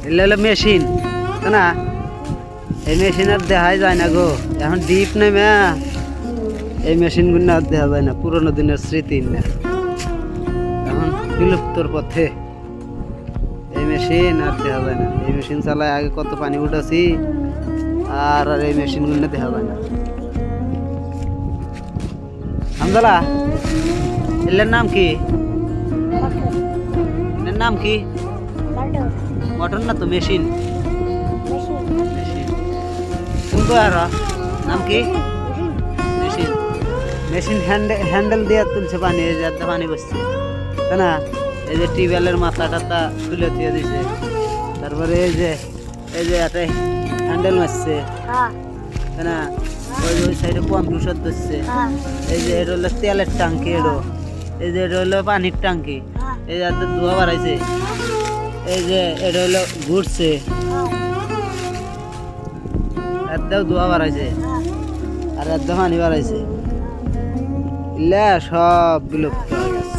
এগুলো হলো মেশিন, তাই না? এই মেশিন আর দেখাই যায় না গো, এখন ডিপ নেমে এই মেশিনগুলো আর দেখা যায় না, পুরোনো দিনের স্মৃতি না, এখন বিলুপ্তর পথে। এই মেশিন আর দেখা যায় না, এই মেশিন চালায় আগে কত পানি উঠাছি, আর আর এই মেশিনগুলো দেখা যায় না। হামদালা, এর নাম কি? এর নাম কি? মোটর না তো, মেশিন। মেশিন শুনবো আর নাম কি? মেশিন। মেশিন হ্যান্ডেল দিয়ে তুলছে পানি, এই যে এত পানি বসছে, তাই না? এই যে টিউবওয়েলের মাথা টাথা তুলে দিয়ে দিছে, তারপরে এই যে একটা হ্যান্ডেল মারছে, তাই না? ওই সাইডে কম্পিউটার ধরছে। এই যে এটা হলো তেলের টাঙ্কি, এই যে এটা হলো পানির টাঙ্কি, এই যে এত ধোয়া বাড়াইছে, এই যে এটা হলো ঘুরছে, এত ধোয়া বাড়াইছে আর এত পানি বাড়াইছে, ইলা সব বিলুপ্ত হয়ে গেছে।